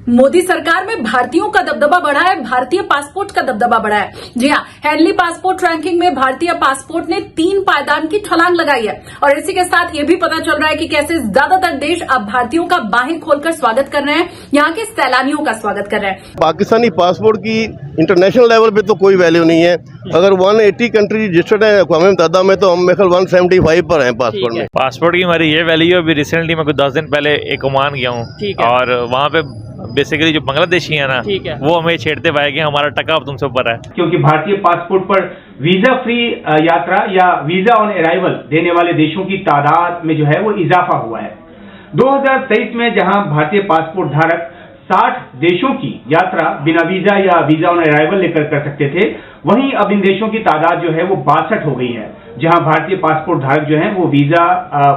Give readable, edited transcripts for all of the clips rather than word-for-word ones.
मोदी सरकार में भारतीयों का दबदबा बढ़ा है, भारतीय पासपोर्ट का दबदबा बढ़ा है। जी हाँ, हेनली पासपोर्ट रैंकिंग में भारतीय पासपोर्ट ने 3 पायदान की छलांग लगाई है। और इसी के साथ ये भी पता चल रहा है कि कैसे ज्यादातर देश अब भारतीयों का बाहें खोलकर स्वागत कर रहे हैं, यहाँ के सैलानियों का स्वागत कर रहे हैं। पाकिस्तानी पासपोर्ट की इंटरनेशनल लेवल पे तो कोई वैल्यू नहीं है। अगर 180 कंट्री रजिस्टर्ड है अक़वाम मुत्तहिदा में, तो हम मेरे ख्याल 175 पर हैं पासपोर्ट में। पासपोर्ट की हमारी ये वैल्यू है। अभी रिसेंटली मैं कुछ 10 दिन पहले एक ओमान गया हूँ और वहाँ पे बेसिकली जो बांग्लादेशी है ना, वो हमें छेड़ते पाए कि हमारा टका अब तुमसे ऊपर है, क्योंकि भारतीय पासपोर्ट पर वीजा फ्री यात्रा या वीजा ऑन अराइवल देने वाले देशों की तादाद में जो है वो इजाफा हुआ है। 2023 में जहां भारतीय पासपोर्ट धारक 60 देशों की यात्रा बिना वीजा या वीजा ऑन अराइवल लेकर कर सकते थे, वहीं अब इन देशों की तादाद जो है वो 62 हो गई है, जहां भारतीय पासपोर्ट धारक जो हैं वो वीजा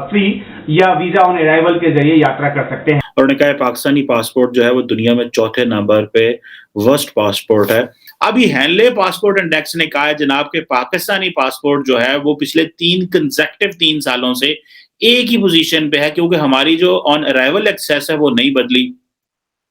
फ्री या वीजा ऑन अराइवल के जरिए यात्रा कर सकते हैं। और उन्होंने कहा पाकिस्तानी पासपोर्ट जो है वो दुनिया में चौथे नंबर पे वर्स्ट पासपोर्ट है। अभी हेनले पासपोर्ट इंडेक्स ने कहा है जनाब के पाकिस्तानी पासपोर्ट जो है वो पिछले 3 सालों से एक ही पोजीशन पे है, क्योंकि हमारी जो ऑन अराइवल एक्सेस है वो नहीं बदली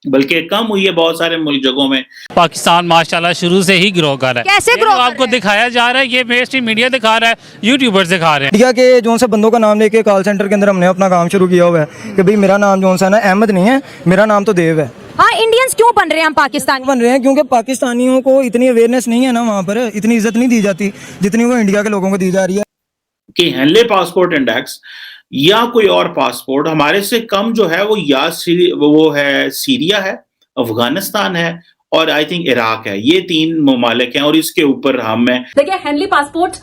बल्कि कम हुई है बहुत सारे मुल्क जगहों में। पाकिस्तान माशाल्लाह शुरू से ही ग्रो कर रहा है। कैसे ग्रो आपको दिखाया जा रहा है, ये मेन स्ट्रीम मीडिया दिखा रहा है, यूट्यूबर्स दिखा रहे हैं। इंडिया के जो से बंदों का नाम लेके कॉल सेंटर के अंदर हमने अपना काम शुरू किया हुआ है कि भाई मेरा नाम जो है ना अहमद नहीं है, मेरा नाम तो देव है। हाँ, इंडियंस क्यों बन रहे हैं हम पाकिस्तानी? बन रहे हैं क्योंकि पाकिस्तानियों को इतनी अवेयरनेस नहीं है ना, वहाँ पर इतनी इज्जत नहीं दी जाती जितनी वो इंडिया के लोगों को दी जा रही है। कि हेनले पासपोर्ट इंडेक्स या कोई और पासपोर्ट हमारे से कम जो है वो वो है सीरिया है, अफगानिस्तान है और आई थिंक इराक है। ये 3 ममालिक हैं और इसके ऊपर हम हैं। देखिए, हेनली पासपोर्ट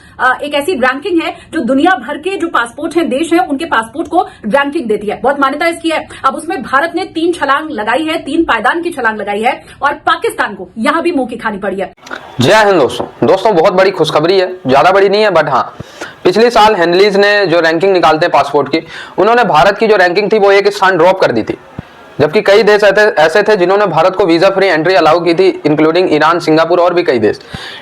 एक ऐसी रैंकिंग है जो दुनिया भर के जो पासपोर्ट हैं, देश हैं, उनके पासपोर्ट को रैंकिंग देती है, बहुत मान्यता इसकी है। अब उसमें भारत ने 3 छलांग लगाई है, 3 पायदान की छलांग लगाई है और पाकिस्तान को यहाँ भी मुंह की खानी पड़ी है। जय हिंद दोस्तों बहुत बड़ी खुशखबरी है, ज्यादा बड़ी नहीं है बट हाँ, पिछले साल हेनलीज ने जो रैंकिंग निकालते हैं पासपोर्ट की, उन्होंने भारत की जो रैंकिंग थी वो एक स्थान ड्रॉप कर दी थी, जबकि कई देश ऐसे थे जिन्होंने भारत को वीजा फ्री एंट्री अलाउ की थी, इंक्लूडिंग ईरान, सिंगापुर और भी कई देश।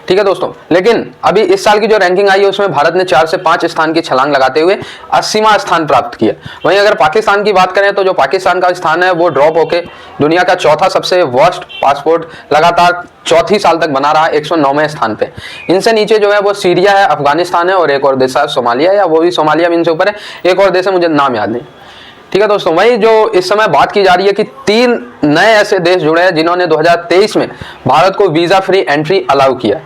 ठीक है दोस्तों, लेकिन अभी इस साल की जो रैंकिंग आई है उसमें भारत ने 4 से 5 स्थान की छलांग लगाते हुए 80वां स्थान प्राप्त किया। वहीं अगर पाकिस्तान की बात करें तो जो पाकिस्तान का स्थान है वो ड्रॉप होकर दुनिया का चौथा सबसे वर्स्ट पासपोर्ट लगातार चौथी साल तक बना रहा, 109वें स्थान पे। इनसे नीचे जो है वो सीरिया है, अफगानिस्तान है और एक और देश है सोमालिया, या वो भी सोमालिया भी इनसे ऊपर है, एक और देश है मुझे नाम याद नहीं। ठीक है दोस्तों, वही जो इस समय बात की जा रही है कि 3 नए ऐसे देश जुड़े हैं जिन्होंने 2023 में भारत को वीजा फ्री एंट्री अलाउ किया।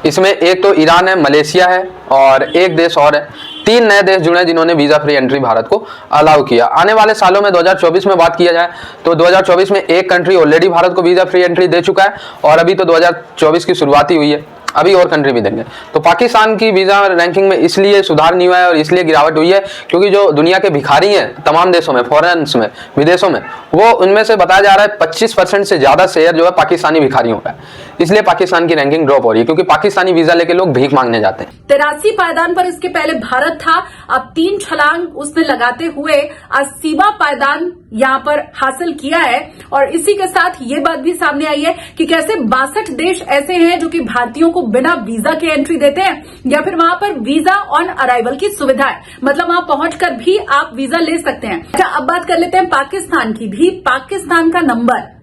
इसमें एक तो ईरान है, मलेशिया है और एक देश और है। 3 नए देश जुड़े हैं जिन्होंने वीजा फ्री एंट्री भारत को अलाउ किया। आने वाले सालों में 2024 में बात किया जाए तो 2024 में एक कंट्री ऑलरेडी भारत को वीजा फ्री एंट्री दे चुका है और अभी तो 2024 की शुरुआत ही हुई है, अभी और कंट्री भी देंगे। तो पाकिस्तान की वीजा रैंकिंग में इसलिए सुधार नहीं हुआ है और इसलिए गिरावट हुई है क्योंकि जो दुनिया के भिखारी हैं तमाम देशों में, फॉरेन्स में, विदेशों में, वो उनमें से बताया जा रहा है 25% से ज्यादा शेयर जो है पाकिस्तानी भिखारियों का है। इसलिए पाकिस्तान की रैंकिंग ड्रॉप हो रही है क्योंकि पाकिस्तानी वीजा लेके लोग भीख मांगने जाते हैं। 83 पायदान पर इसके पहले भारत था, अब 3 छलांग उसने लगाते हुए 80वां पायदान यहाँ पर हासिल किया है। और इसी के साथ ये बात भी सामने आई है कि कैसे 62 देश ऐसे हैं जो कि भारतीयों को बिना वीजा के एंट्री देते हैं या फिर वहां पर वीजा ऑन अराइवल की सुविधा है, मतलब वहां पहुंचकर भी आप वीजा ले सकते हैं। अच्छा, अब बात कर लेते हैं पाकिस्तान की भी। पाकिस्तान का नंबर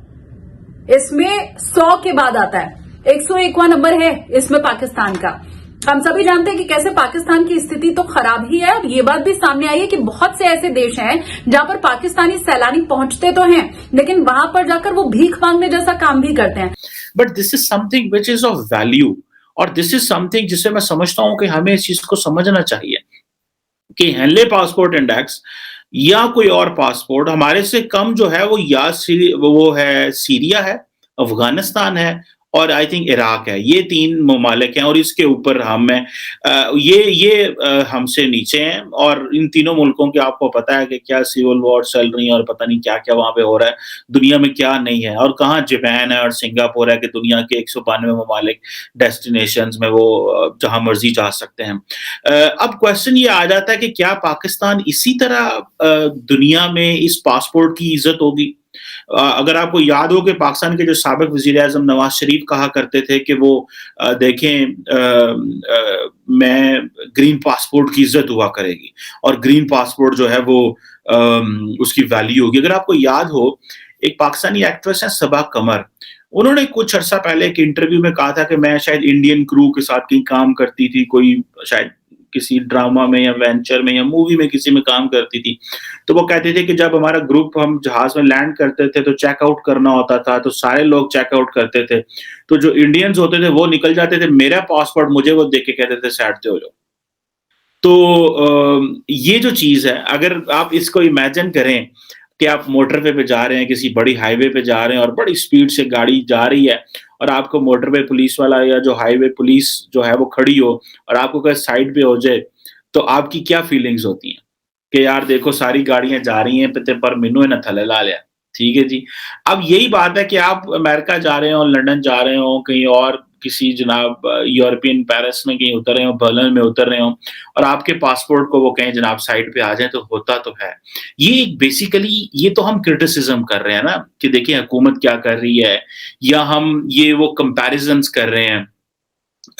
इसमें 100 के बाद आता है, 101वां नंबर है इसमें पाकिस्तान का। हम सभी जानते हैं कि कैसे पाकिस्तान की स्थिति तो खराब ही है और ये बात भी सामने आई है कि बहुत से ऐसे देश हैं जहां पर पाकिस्तानी सैलानी पहुंचते तो हैं लेकिन वहां पर जाकर वो भीख मांगने जैसा काम भी करते हैं। But this is something which is of value और दिस इज समथिंग जिसे मैं समझता हूं कि हमें इस चीज को समझना चाहिए कि हेनले पासपोर्ट इंडेक्स या कोई और पासपोर्ट हमारे से कम जो है वो है सीरिया है, अफगानिस्तान है और आई थिंक इराक है। ये 3 ममालिक हैं और इसके ऊपर हम हैं। ये हमसे नीचे हैं और इन तीनों मुल्कों के आपको पता है कि क्या सिविल वॉर चल रही है और पता नहीं क्या क्या वहां पे हो रहा है, दुनिया में क्या नहीं है और कहाँ जापान है और सिंगापुर है कि दुनिया के 192 ममालिक डेस्टिनेशंस में वो जहां मर्जी जा सकते हैं। अब क्वेश्चन ये आ जाता है कि क्या पाकिस्तान इसी तरह दुनिया में इस पासपोर्ट की इज्जत होगी? अगर आपको याद हो कि पाकिस्तान के जो साबिक वज़ीर-ए-आज़म नवाज शरीफ कहा करते थे कि वो देखें मैं ग्रीन पासपोर्ट की इज्जत हुआ करेगी और ग्रीन पासपोर्ट जो है वो उसकी वैल्यू होगी। अगर आपको याद हो एक पाकिस्तानी एक्ट्रेस है सबा कमर, उन्होंने कुछ अर्सा पहले एक इंटरव्यू में कहा था कि मैं शायद इंडियन क्रू के साथ कहीं काम करती थी, कोई शायद किसी ड्रामा में या वेंचर में या मूवी में किसी में काम करती थी। तो वो कहते थे कि जब हमारा ग्रुप हम जहाज में लैंड करते थे तो चेकआउट करना होता था, तो सारे लोग चेकआउट करते थे, तो जो इंडियंस होते थे वो निकल जाते थे, मेरा पासपोर्ट मुझे वो देख के कहते थे साइड पे हो जाओ। तो ये जो चीज है, अगर आप इसको इमेजिन करें कि आप मोटरवे पे जा रहे हैं, किसी बड़ी हाईवे पे जा रहे हैं और बड़ी स्पीड से गाड़ी जा रही है और आपको मोटरवे पुलिस वाला या जो हाईवे पुलिस जो है वो खड़ी हो और आपको कहीं साइड पे हो जाए, तो आपकी क्या फीलिंग्स होती हैं कि यार देखो सारी गाड़ियां जा रही हैं पर मैनू ना थले ला लिया। ठीक है जी, अब यही बात है कि आप अमेरिका जा रहे हो, लंदन जा रहे हो, कहीं और किसी जनाब यूरोपियन पेरिस में कहीं उतर रहे हो, बर्लिन में उतर रहे हो और आपके पासपोर्ट को वो कहें जनाब साइड पे आ जाए, तो होता तो है। ये बेसिकली ये तो हम क्रिटिसिज्म कर रहे हैं ना कि देखिए हुकूमत क्या कर रही है, या हम ये वो कंपैरिजंस कर रहे हैं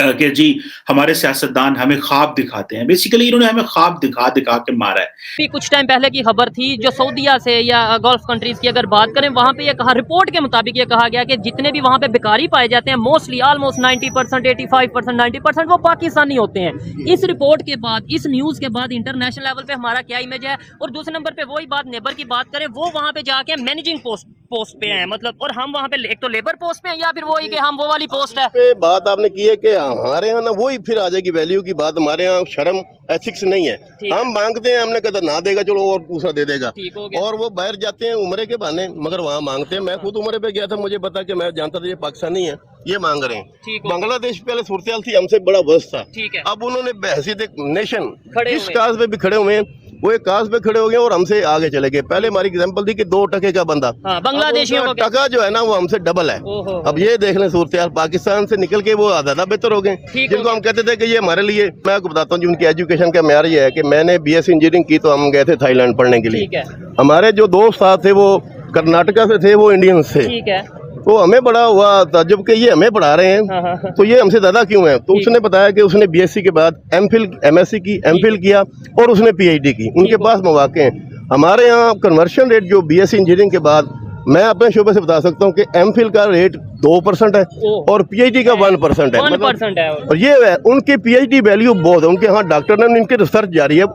कि जी हमारे सियासतदान हमें ख्वाब दिखाते हैं। बेसिकली इन्होंने हमें ख्वाब दिखा दिखा के मारा है। भी कुछ टाइम पहले की खबर थी जो सऊदीया से या गल्फ कंट्रीज की अगर बात करें, वहां पे ये कहा, रिपोर्ट के मुताबिक ये कहा गया कि जितने भी वहां पे भिखारी पाए जाते हैं मोस्टली ऑलमोस्ट 90%, 85%, 90% वो पाकिस्तानी होते हैं। इस रिपोर्ट के बाद, इस न्यूज के बाद इंटरनेशनल लेवल पे हमारा क्या इमेज है? और दूसरे नंबर पे वही बात नेबर की बात करें, वो वहां पे जाके मैनेजिंग पोस्ट पे हैं, मतलब, और हम वहां पे एक तो लेबर पोस्ट पे हैं या फिर वही कि हम वो वाली पोस्ट है। बात आपने की है कि हमारे यहाँ ना वही फिर आ जाएगी वैल्यू की बात, हमारे यहाँ शर्म एथिक्स नहीं है। हम मांगते हैं, हमने कहा ना देगा चलो और दूसरा दे देगा, और वो बाहर जाते हैं उम्रे के बहाने, मगर वहाँ मांगते हैं। मैं खुद उम्रे पे गया था, मुझे पता कि मैं जानता था ये पाकिस्तानी है, ये मांग रहे हैं। बांग्लादेश पहले सूरत थी हमसे बड़ा वर्स्ट था, अब उन्होंने बहसीत एक नेशन इस काज पे भी खड़े हुए हैं, वो एक काज पे खड़े हो गए और हमसे आगे चले गए। पहले हमारी एग्जांपल थी कि 2 टके का बंदा, बांग्लादेशियों का टका जो है ना वो हमसे डबल है। अब ये देख लें सूरत हाल, पाकिस्तान से निकल के वो ज्यादा बेहतर हो गए। जिनको हम कहते थे कि ये हमारे लिए, मैं आपको बताता हूँ जी उनकी एजुकेशन का मेयार ये है कि मैंने बीएससी इंजीनियरिंग की तो हम गए थे थाईलैंड पढ़ने के लिए। हमारे जो दोस्त साथ थे वो कर्नाटका से थे, वो इंडियंस थे। तो हमें बड़ा हुआ ताज्जुब कि ये हमें पढ़ा रहे हैं, तो ये हमसे ज्यादा क्यों है? तो उसने बताया कि उसने बीएससी के बाद एमफिल, एमएससी की, एमफिल किया और उसने पीएचडी की। उनके पास मौके हैं। हमारे यहाँ कन्वर्शन रेट जो बीएससी इंजीनियरिंग के बाद, मैं अपने शोबे से बता सकता हूँ कि एमफिल का रेट 2% है और पीएचडी का 1% है। मतलब और ये है उनकी पीएचडी वैल्यू बहुत है, उनके यहाँ डॉक्टर ने, उनकी रिसर्च जारी है,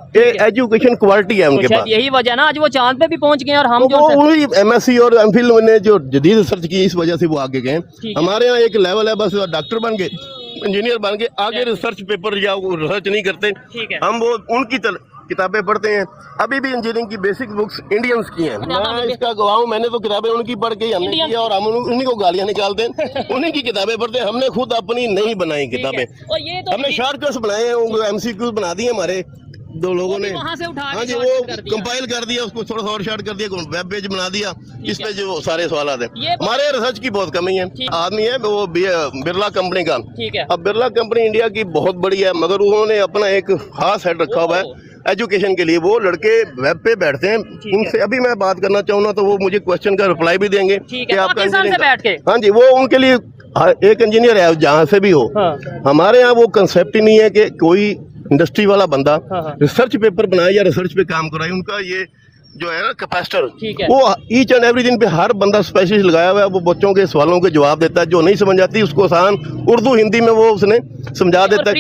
एजुकेशन क्वालिटी है उनके पास। यही वजह ना आज वो चांद पे भी पहुंच गए और हम जो एमएससी और एमफिल ने जो जदीद रिसर्च की, इस वजह से वो आगे गए। हमारे यहाँ एक लेवल है, बस डॉक्टर बन गए, इंजीनियर बन गए, आगे रिसर्च पेपर या रिसर्च नहीं करते। हम वो उनकी किताबें पढ़ते हैं। अभी भी इंजीनियरिंग की बेसिक बुक्स इंडियंस की हैं। मैं इसका गवाह हूं, मैंने तो किताबें उनकी पढ़ के हमने किया और हम उन्हीं को गालियां निकालते हैं। उन्हीं की किताबें पढ़ते हैं, हमने खुद अपनी नहीं बनाई किताबें। हमने शॉर्टकट्स बनाए हैं, एमसीक्यूज बना दिए हमारे 2 लोगों ने। वहां से उठा हाँ जी, वो कंपाइल कर दिया, उसको थोड़ा सा और शॉर्ट कर दिया, वेब पेज बना दिया, इस पे जो सारे सवाल है। हमारे रिसर्च की बहुत कमी है। आदमी है वो बिरला कंपनी का, अब बिरला कंपनी इंडिया की बहुत बड़ी है, मगर उन्होंने अपना एक खास हेड रखा हुआ है एजुकेशन के लिए। वो लड़के वेब पे बैठते हैं, उनसे अभी मैं बात करना चाहूँ तो वो मुझे क्वेश्चन का रिप्लाई भी देंगे कि आपका इंजीनियर। हाँ जी, वो उनके लिए एक इंजीनियर है जहाँ से भी हो। हमारे यहाँ वो कंसेप्ट ही नहीं है कि कोई इंडस्ट्री वाला बंदा रिसर्च पेपर बनाए या रिसर्च पे काम कराए। उनका ये जो है ना कैपेसिटर, वो ईच एंड एवरी दिन पे हर बंदा स्पेशलिस्ट लगाया हुआ है। वो बच्चों के सवालों के जवाब देता है, जो नहीं समझ आती उसको आसान उर्दू हिंदी में वो उसने समझा देता है।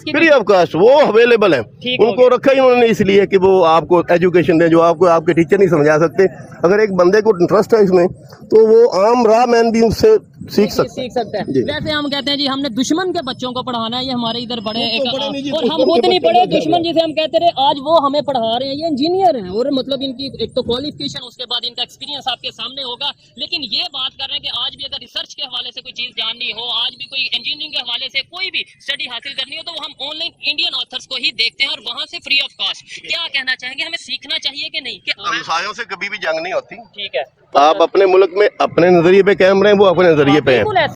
फ्री ऑफ कास्ट वो अवेलेबल है। उनको रखा ही उन्होंने इसलिए कि वो आपको एजुकेशन दें जो आपको आपके टीचर नहीं समझा सकते। अगर एक बंदे को इंटरेस्ट है इसमें तो वो आम राह मैन भी उससे सीख सकते हैं। जैसे हम कहते हैं जी हमने दुश्मन के बच्चों को पढ़ाना है, ये हमारे इधर बड़े और हम खुद नहीं पढ़े, दुश्मन जिसे हम कहते रहे आज वो हमें पढ़ा रहे हैं। ये इंजीनियर हैं और मतलब इनकी एक तो क्वालिफिकेशन, उसके बाद इनका एक्सपीरियंस आपके सामने होगा। लेकिन ये बात कर रहे हैं कि आज भी अगर रिसर्च के हवाले से कोई चीज जाननी हो, आज भी कोई इंजीनियरिंग के हवाले से कोई भी स्टडी हासिल करनी हो, तो हम ऑनलाइन इंडियन ऑथर्स को ही देखते हैं और वहां से फ्री ऑफ कॉस्ट। क्या कहना चाहेंगे, हमें सीखना चाहिए कि नहीं? हमसायों से कभी भी जंग नहीं होती। ठीक है, आप अपने मुल्क में अपने नजरिए पे कायम रहें, वो अपने नजरिए पे हैं।